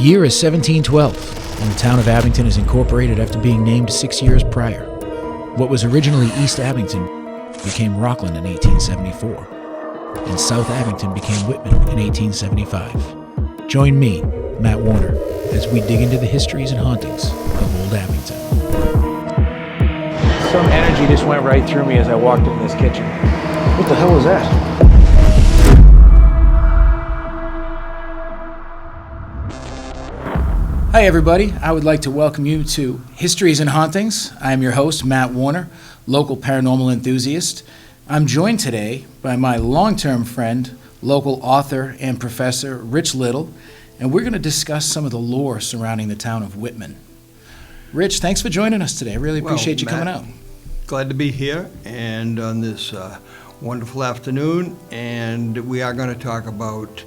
year is 1712, and the town of Abington is incorporated after being named 6 years prior. What was originally East Abington became Rockland in 1874, and South Abington became Whitman in 1875. Join me, Matt Warner, as we dig into the histories and hauntings of Old Abington. Some energy just went right through me as I walked into this kitchen. What the hell was that? Hi everybody, I would like to welcome you to Histories and Hauntings. I am your host, Matt Warner, local paranormal enthusiast. I'm joined today by my long-term friend, local author and professor, Rich Little, and we're going to discuss some of the lore surrounding the town of Whitman. Rich, thanks for joining us today. I really appreciate you coming out. Glad to be here and on this wonderful afternoon, and we are going to talk about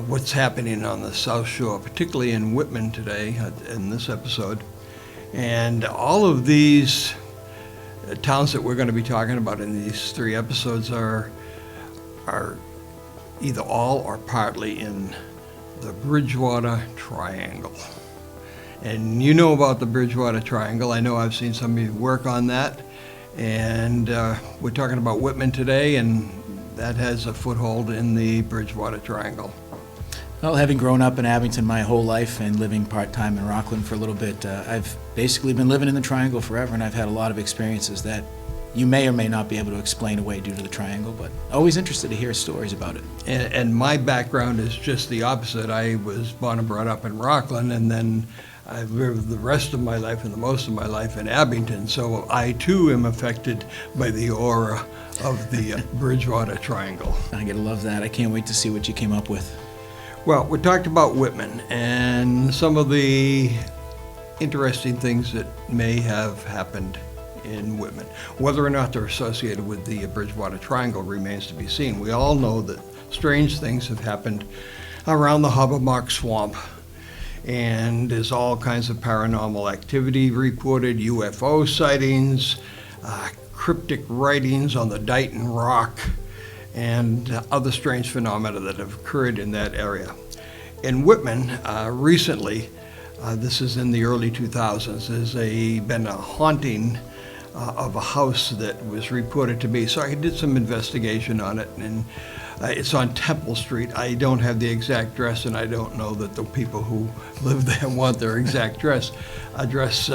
what's happening on the South Shore, particularly in Whitman today in this episode. And all of these towns that we're going to be talking about in these three episodes are either all or partly in the Bridgewater Triangle. And you know about the Bridgewater Triangle. I know I've seen some of you work on that. And we're talking about Whitman today, and that has a foothold in the Bridgewater Triangle. Well, having grown up in Abington my whole life and living part-time in Rockland for a little bit, I've basically been living in the Triangle forever, and I've had a lot of experiences that you may or may not be able to explain away due to the Triangle, but always interested to hear stories about it. And my background is just the opposite. I was born and brought up in Rockland, and then I lived the rest of my life and the most of my life in Abington, so I too am affected by the aura of the Bridgewater Triangle. I gotta love that. I can't wait to see what you came up with. Well, we talked about Whitman and some of the interesting things that may have happened in Whitman. Whether or not they're associated with the Bridgewater Triangle remains to be seen. We all know that strange things have happened around the Hobbermock Swamp, and there's all kinds of paranormal activity reported, UFO sightings, cryptic writings on the Dighton Rock, and other strange phenomena that have occurred in that area. In Whitman, recently, this is in the early 2000s, there's been a haunting of a house that was reported to me. So I did some investigation on it, and it's on Temple Street. I don't have the exact address, and I don't know that the people who live there want their exact address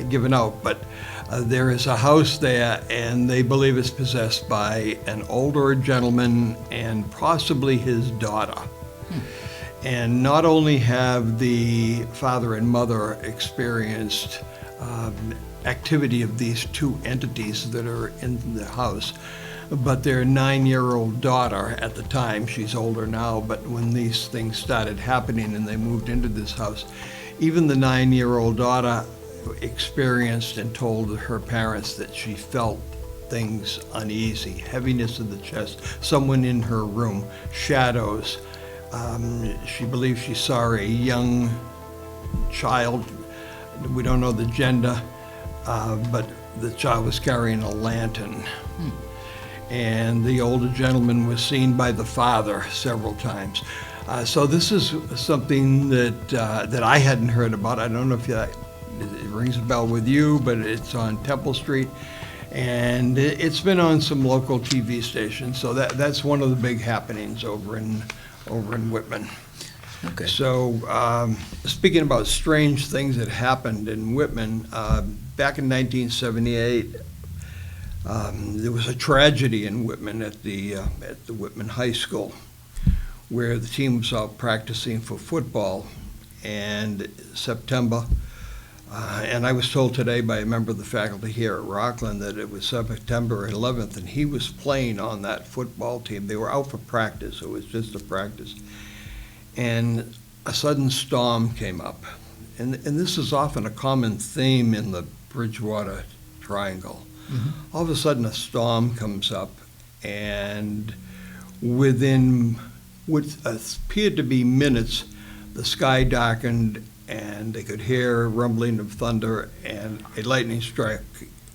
given out, but there is a house there, and they believe it's possessed by an older gentleman and possibly his daughter. And not only have the father and mother experienced activity of these two entities that are in the house, but their 9-year-old daughter at the time, she's older now, but when these things started happening and they moved into this house, even the 9-year-old daughter experienced and told her parents that she felt things uneasy, heaviness in the chest, someone in her room, shadows. She believes she saw a young child. We don't know the gender, but the child was carrying a lantern. And the older gentleman was seen by the father several times. So this is something that I hadn't heard about. I don't know if it rings a bell with you, but it's on Temple Street, and it's been on some local TV stations. So that's one of the big happenings over in Whitman. Okay. So speaking about strange things that happened in Whitman, back in 1978, there was a tragedy in Whitman at the Whitman High School, where the team was out practicing for football, and September. And I was told today by a member of the faculty here at Rockland that it was September 11th, and he was playing on that football team. They were out for practice. It was just a practice. And a sudden storm came up. And this is often a common theme in the Bridgewater Triangle. Mm-hmm. All of a sudden a storm comes up, and within what appeared to be minutes, the sky darkened, and they could hear rumbling of thunder, and a lightning strike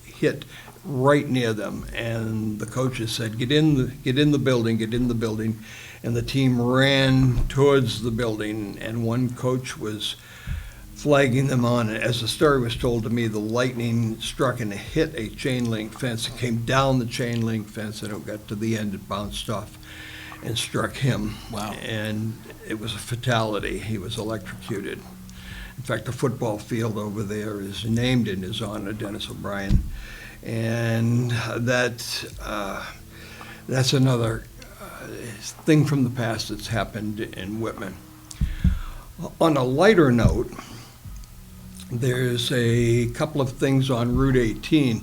hit right near them, and the coaches said, get in the building, and the team ran towards the building, and one coach was flagging them on. As the story was told to me, the lightning struck and hit a chain link fence. It came down the chain link fence, and it got to the end, it bounced off and struck him. Wow. And it was a fatality. He was electrocuted. In fact, the football field over there is named in his honor, Dennis O'Brien. And that's another thing from the past that's happened in Whitman. On a lighter note, there's a couple of things on Route 18,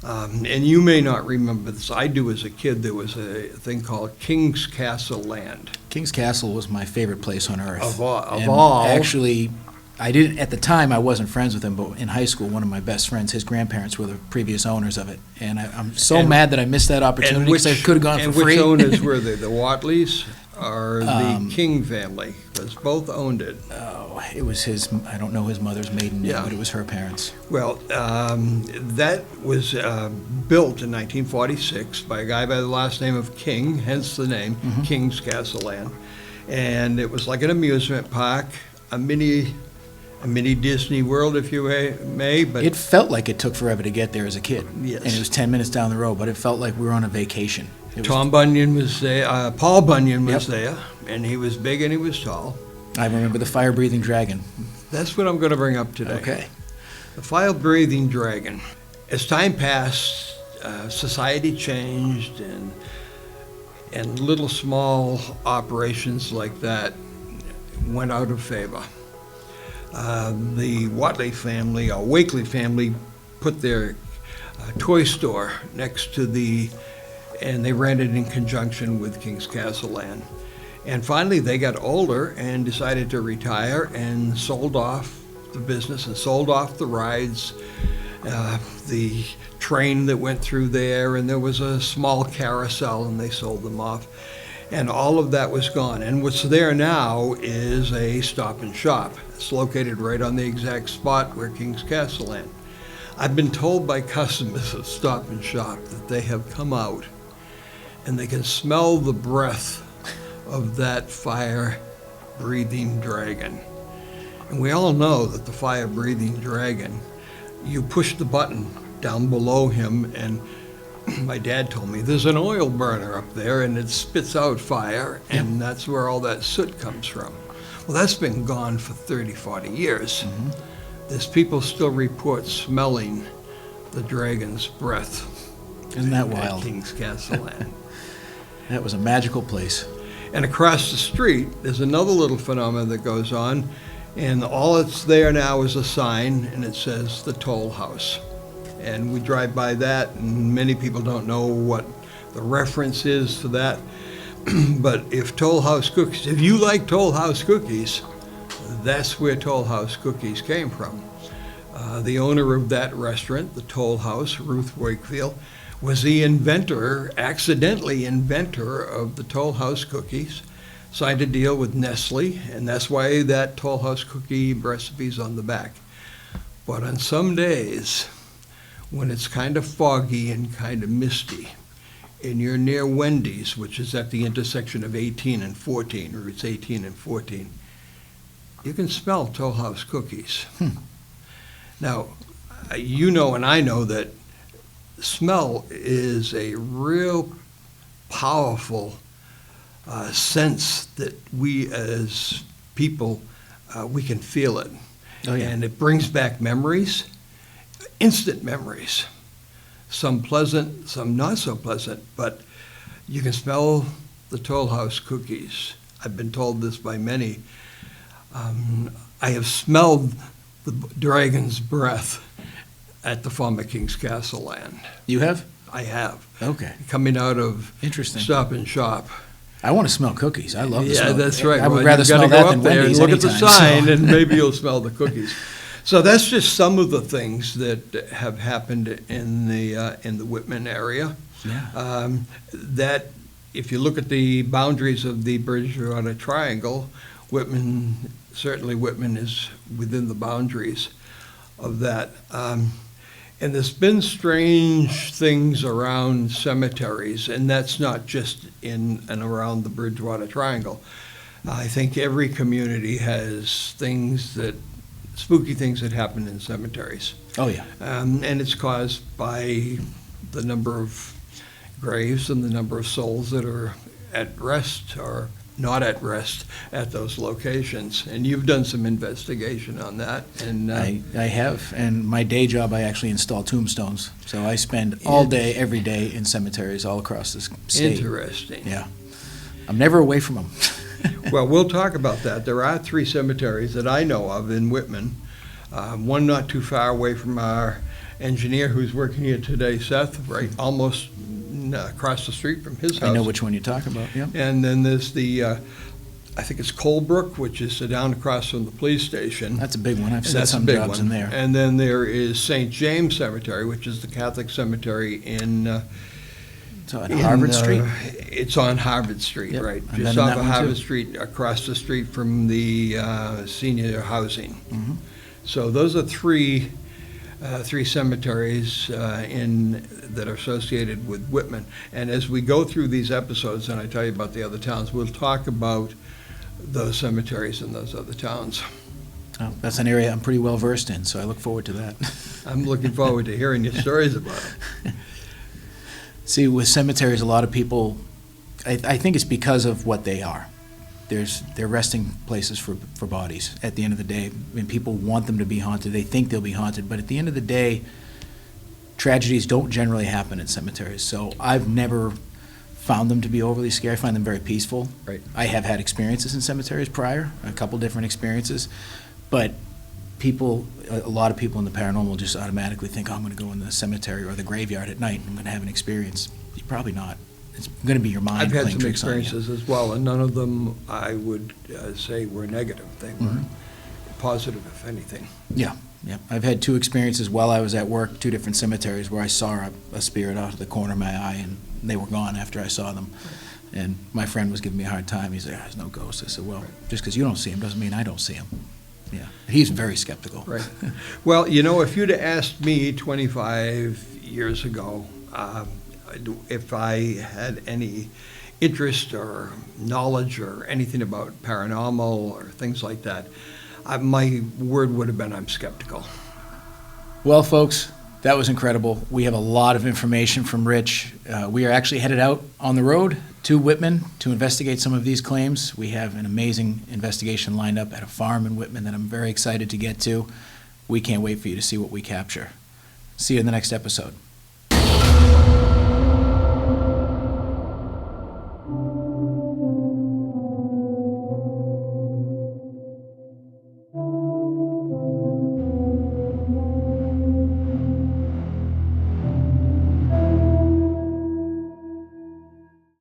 and you may not remember this. I do as a kid. There was a thing called King's Castle Land. King's Castle was my favorite place on earth. Of And all. actually, I didn't at the time. I wasn't friends with him, but in high school, one of my best friends, his grandparents were the previous owners of it, and I'm so mad that I missed that opportunity because I could have gone for free. And which owners were they? The Watleys or the King family? Because both owned it. Oh, it was his. I don't know his mother's maiden name, Yeah. but it was her parents. Well, that was built in 1946 by a guy by the last name of King, hence the name, King's Castle Land. And it was like an amusement park, a mini Disney World, if you may, but It felt like it took forever to get there as a kid. Yes. And it was 10 minutes down the road, but it felt like we were on a vacation. It was- Tom Bunyan was there, Paul Bunyan was Yep. there, and he was big and he was tall. I remember the fire-breathing dragon. That's what I'm going to bring up today. Okay. The fire-breathing dragon. As time passed, society changed, and little small operations like that went out of favor. The Watley family, or Wakely family, put their toy store next to and they ran it in conjunction with King's Castle Land. And finally, they got older and decided to retire and sold off the business and sold off the rides, the train that went through there, and there was a small carousel, and they sold them off. And all of that was gone. And what's there now is a Stop and Shop. It's located right on the exact spot where King's Castle Land. I've been told by customers of Stop and Shop that they have come out and they can smell the breath of that fire-breathing dragon. And we all know that the fire-breathing dragon, you push the button down below him, and my dad told me there's an oil burner up there and it spits out fire, and that's where all that soot comes from. Well, that's been gone for 30, 40 years. There's people still report smelling the dragon's breath. Isn't that at wild? King's Castle Land. That was a magical place. And across the street, there's another little phenomenon that goes on, and all that's there now is a sign, and it says the Toll House. And we drive by that, and many people don't know what the reference is to that. But if you like Toll House cookies, that's where Toll House cookies came from. The owner of that restaurant, the Toll House, Ruth Wakefield, was the accidentally inventor of the Toll House cookies, signed a deal with Nestle, and that's why that Toll House cookie recipe's on the back. But on some days, when it's kind of foggy and kind of misty, and you're near Wendy's, which is at the intersection of 18 and 14, or it's 18 and 14, you can smell Toll House cookies. Now, you know and I know that smell is a real powerful sense that we as people, we can feel it. Oh, yeah. And it brings back memories, instant memories. Some pleasant, some not so pleasant, but you can smell the Toll House cookies. I've been told this by many. I have smelled the dragon's breath at the former King's Castle Land. You have? I have. Okay. Coming out of Interesting. Stop and Shop. I want to smell cookies. I love the Yeah, smell. that's right. I would Well, rather you've gotta smell go that than up there and Wendy's look at the anytime, sign, so. and maybe you'll smell the cookies. So that's just some of the things that have happened in the Whitman area. Yeah. That, if you look at the boundaries of the Bridgewater Triangle, Whitman is within the boundaries of that. And there's been strange things around cemeteries, and that's not just in and around the Bridgewater Triangle. I think every community has spooky things that happen in cemeteries. Oh, yeah. And it's caused by the number of graves and the number of souls that are at rest or not at rest at those locations. And you've done some investigation on that. And I have, and my day job, I actually install tombstones. So I spend all day, every day in cemeteries all across this state. Interesting. Yeah. I'm never away from them. Well, we'll talk about that. There are 3 cemeteries that I know of in Whitman. One not too far away from our engineer who's working here today, Seth, right almost across the street from his house. I know which one you're talking about, yeah. And then there's the, I think it's Colebrook, which is down across from the police station. That's a big one. I've And seen that's a some big jobs in one. there. And then there is St. James Cemetery, which is the Catholic cemetery in So on Harvard Street? It's on Harvard Street, Yep, right. I've been Just in off that of one, Harvard too. Street, across the street from the senior housing. Mhm. So those are three cemeteries that are associated with Whitman. And as we go through these episodes, and I tell you about the other towns, we'll talk about those cemeteries in those other towns. Oh, that's an area I'm pretty well versed in, so I look forward to that. I'm looking forward to hearing your stories about it. See, with cemeteries, a lot of people, I think it's because of what they are. They're resting places for bodies at the end of the day. When people want them to be haunted, they think they'll be haunted, but at the end of the day, tragedies don't generally happen at cemeteries. So I've never found them to be overly scary. I find them very peaceful. Right. I have had experiences in cemeteries prior, a couple different experiences, but a lot of people in the paranormal just automatically think, oh, I'm going to go in the cemetery or the graveyard at night and I'm going to have an experience. You're probably not. It's going to be your mind I've had playing some tricks on you. experiences as well, and none of them I would say were negative. They were positive, if anything. Yeah. I've had 2 experiences while I was at work, 2 different cemeteries where I saw a spirit out of the corner of my eye, and they were gone after I saw them. And my friend was giving me a hard time. He's like, there's no ghost. I said, well, just because you don't see him doesn't mean I don't see him. Yeah. He's very skeptical. Right. Well, if you'd have asked me 25 years ago if I had any interest or knowledge or anything about paranormal or things like that, my word would have been I'm skeptical. Well, folks, that was incredible. We have a lot of information from Rich. We are actually headed out on the road to Whitman to investigate some of these claims. We have an amazing investigation lined up at a farm in Whitman that I'm very excited to get to. We can't wait for you to see what we capture. See you in the next episode.